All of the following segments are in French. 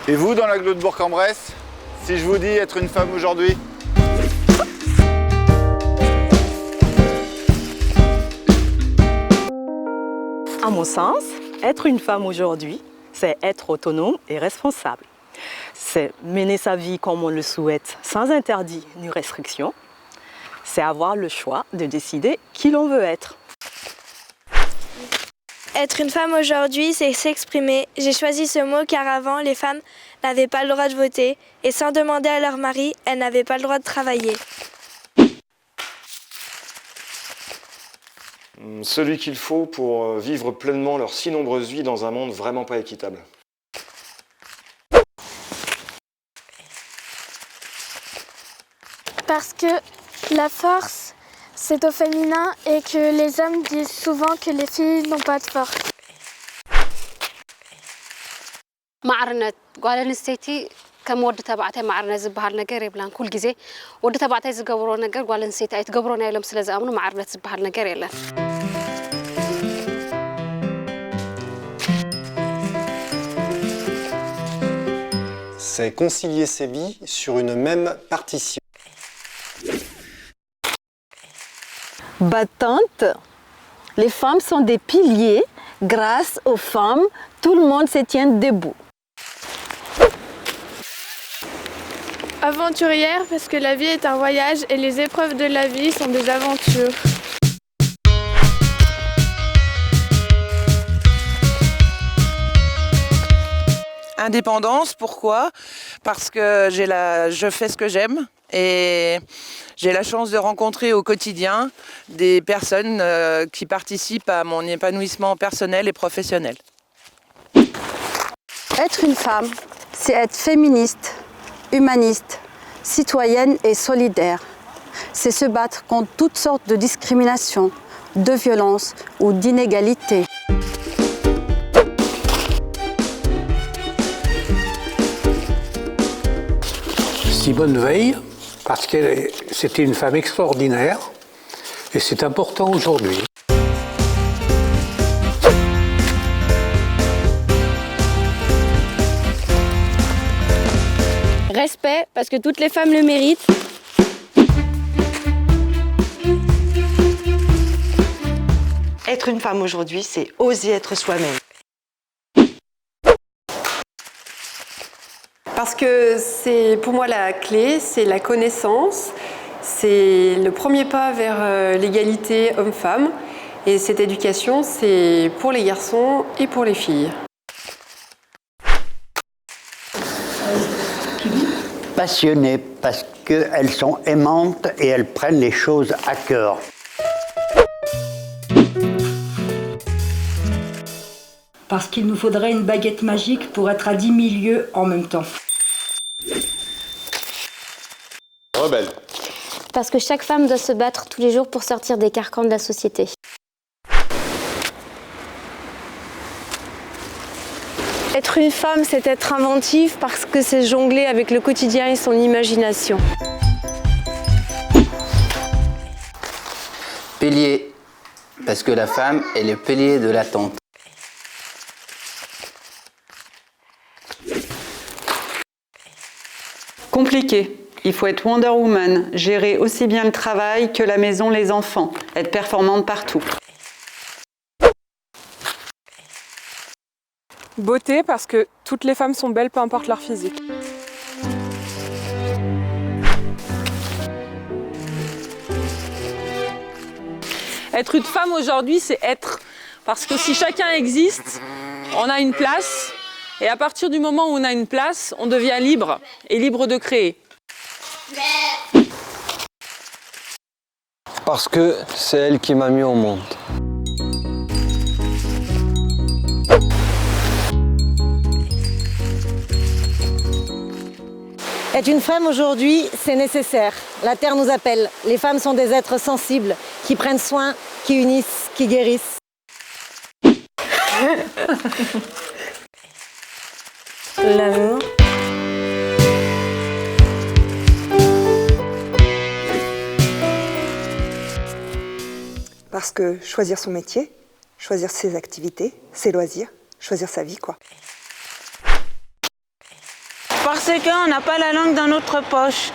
Et vous, dans l'agglo de Bourg-en-Bresse, si je vous dis être une femme aujourd'hui? À mon sens, être une femme aujourd'hui, c'est être autonome et responsable. C'est mener sa vie comme on le souhaite, sans interdit ni restriction. C'est avoir le choix de décider qui l'on veut être. Être une femme aujourd'hui, c'est s'exprimer. J'ai choisi ce mot car avant, les femmes n'avaient pas le droit de voter et sans demander à leur mari, elles n'avaient pas le droit de travailler. Celui qu'il faut pour vivre pleinement leurs si nombreuses vies dans un monde vraiment pas équitable. Parce que la force, c'est au féminin et que les hommes disent souvent que les filles n'ont pas de force. معرنة قال نسيتي كم ود تبعتها معرنة زبهال نجار يبلان كل جزء ود تبعتها زجبرون نجار قال نسيتي تجبرون يلهم سلز أمنو معرنة زبهال نجار يلا. C'est concilier ses vies sur une même partition. Battantes, les femmes sont des piliers. Grâce aux femmes, tout le monde se tient debout. Aventurière parce que la vie est un voyage et les épreuves de la vie sont des aventures. Indépendance, pourquoi? Parce que je fais ce que j'aime et j'ai la chance de rencontrer au quotidien des personnes qui participent à mon épanouissement personnel et professionnel. Être une femme, c'est être féministe, humaniste, citoyenne et solidaire. C'est se battre contre toutes sortes de discriminations, de violences ou d'inégalités. Simone Veil, parce que c'était une femme extraordinaire et c'est important aujourd'hui. Respect parce que toutes les femmes le méritent. Être une femme aujourd'hui, c'est oser être soi-même. Parce que c'est pour moi la clé, c'est la connaissance, c'est le premier pas vers l'égalité homme-femme. Et cette éducation, c'est pour les garçons et pour les filles. Passionnées parce qu'elles sont aimantes et elles prennent les choses à cœur. Parce qu'il nous faudrait une baguette magique pour être à 10 000 lieues en même temps. Rebelle. Parce que chaque femme doit se battre tous les jours pour sortir des carcans de la société. Être une femme, c'est être inventive parce que c'est jongler avec le quotidien et son imagination. Pilier, parce que la femme est le pilier de l'attente. Compliqué. Il faut être Wonder Woman, gérer aussi bien le travail que la maison, les enfants, être performante partout. Beauté parce que toutes les femmes sont belles, peu importe leur physique. Être une femme aujourd'hui, c'est être. Parce que si chacun existe, on a une place. Et à partir du moment où on a une place, on devient libre et libre de créer. Parce que c'est elle qui m'a mis au monde. Être une femme aujourd'hui, c'est nécessaire. La Terre nous appelle. Les femmes sont des êtres sensibles, qui prennent soin, qui unissent, qui guérissent. L'amour. Parce que choisir son métier, choisir ses activités, ses loisirs, choisir sa vie, quoi. Parce qu'on n'a pas la langue dans notre poche.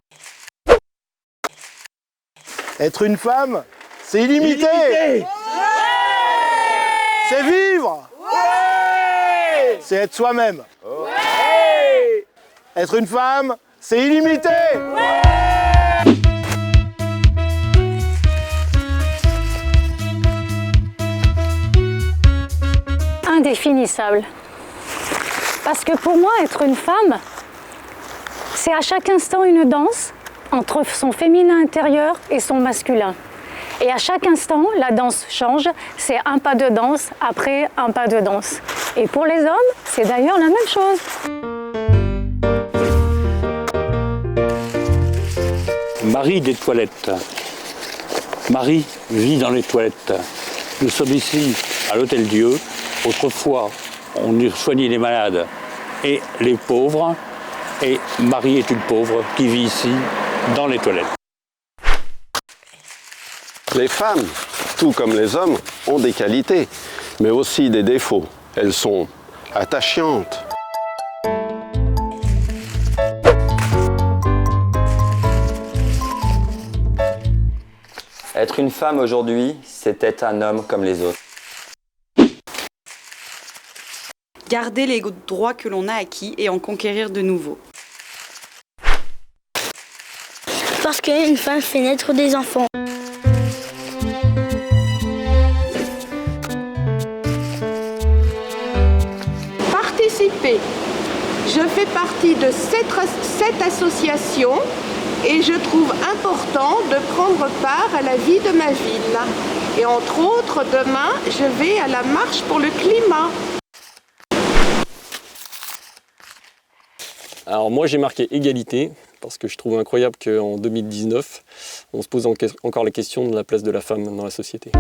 Être une femme, c'est illimité. Ouais. C'est vivre. Ouais. C'est être soi-même. Ouais. Être une femme, c'est illimité. Ouais. Indéfinissable. Parce que pour moi, être une femme, c'est à chaque instant une danse entre son féminin intérieur et son masculin. Et à chaque instant, la danse change, c'est un pas de danse après un pas de danse. Et pour les hommes, c'est d'ailleurs la même chose. Marie des toilettes. Marie vit dans les toilettes. Nous sommes ici à l'Hôtel Dieu. Autrefois, on soignait les malades et les pauvres. Et Marie est une pauvre qui vit ici dans les toilettes. Les femmes, tout comme les hommes, ont des qualités, mais aussi des défauts. Elles sont attachantes. Être une femme aujourd'hui, c'est être un homme comme les autres. Garder les droits que l'on a acquis et en conquérir de nouveaux. Parce qu'une femme fait naître des enfants. Participer. Je fais partie de cette association et je trouve important de prendre part à la vie de ma ville. Et entre autres, demain, je vais à la marche pour le climat. Alors moi j'ai marqué égalité parce que je trouve incroyable qu'en 2019 on se pose encore la question de la place de la femme dans la société.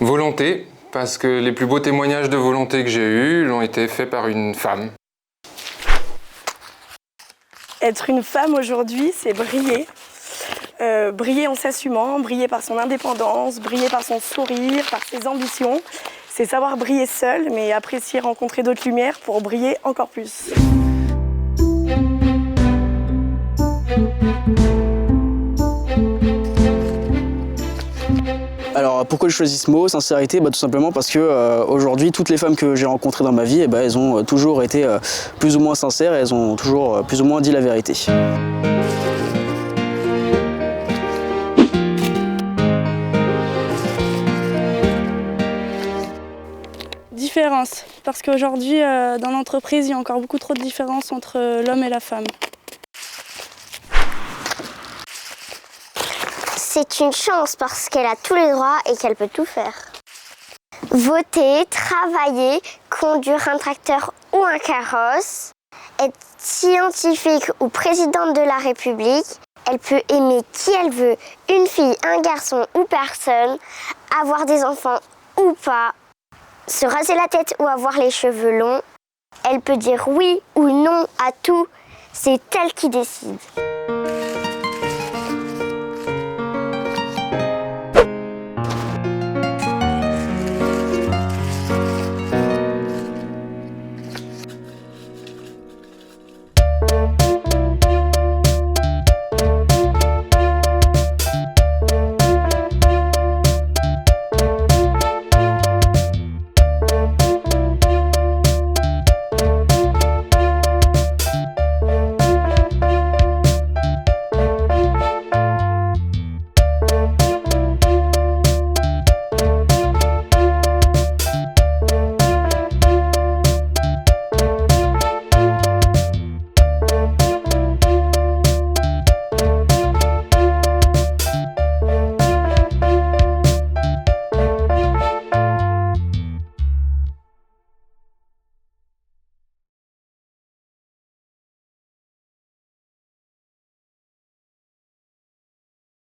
Volonté, parce que les plus beaux témoignages de volonté que j'ai eus l'ont été faits par une femme. Être une femme aujourd'hui, c'est briller. Briller en s'assumant, briller par son indépendance, briller par son sourire, par ses ambitions. C'est savoir briller seul, mais apprécier rencontrer d'autres lumières pour briller encore plus. Alors pourquoi je choisis ce mot, sincérité? Tout simplement parce que aujourd'hui, toutes les femmes que j'ai rencontrées dans ma vie, elles ont toujours été plus ou moins sincères et elles ont toujours plus ou moins dit la vérité. Différence, parce qu'aujourd'hui, dans l'entreprise, il y a encore beaucoup trop de différences entre l'homme et la femme. C'est une chance parce qu'elle a tous les droits et qu'elle peut tout faire. Voter, travailler, conduire un tracteur ou un carrosse, être scientifique ou présidente de la République, elle peut aimer qui elle veut, une fille, un garçon ou personne, avoir des enfants ou pas, se raser la tête ou avoir les cheveux longs. Elle peut dire oui ou non à tout, c'est elle qui décide.